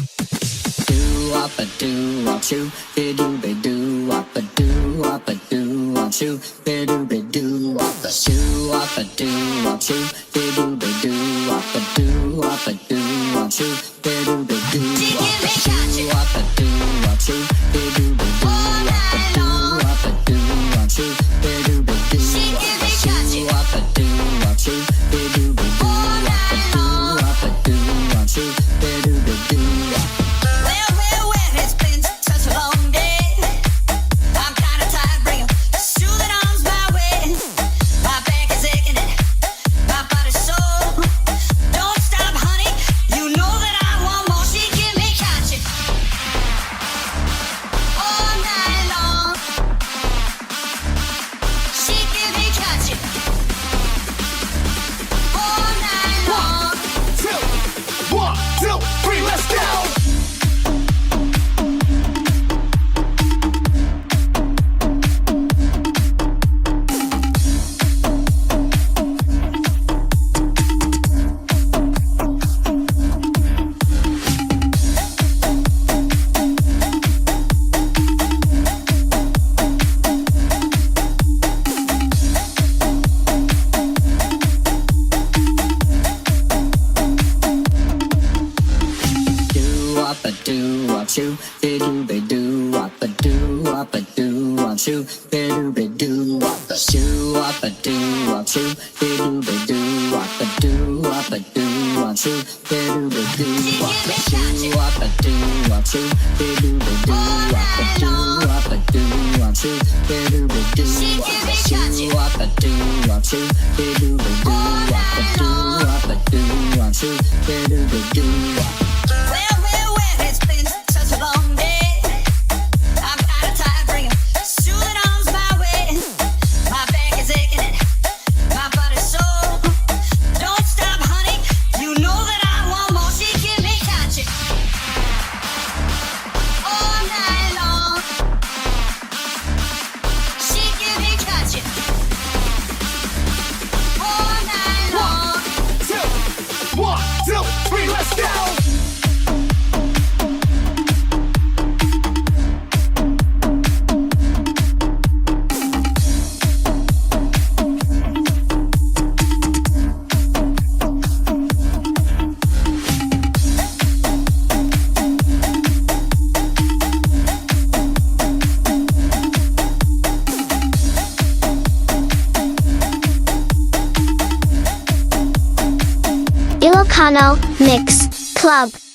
Do wop a do wop shoo, be do be do wop a do wop a do wop shoo, be do be do wop a shoo wop a do wop shoo, be do be do wop a do wop a do wop shoo, be do be do wop a shoo wop a do wop shoo, be do be do wop a do wop a do wop shoo, be do be do wop a shoo wop a do wop shoo, be do be do wop a do wop a do wop shoo, be do be do wop. Shoo, be do be do wop a do wop a do wop shoo, be do be do wop a shoo wop a do wop shoo, be do be do wop a do wop a do wop shoo, be do be do wop a shoo wop a do wop shoo, be do be do wop a do wop a do wop shoo, be do be do wop a shoo wop a do wop shoo, be do be do wop a do wop a do wop shoo, be do be do wop. Ilocano Mix Club.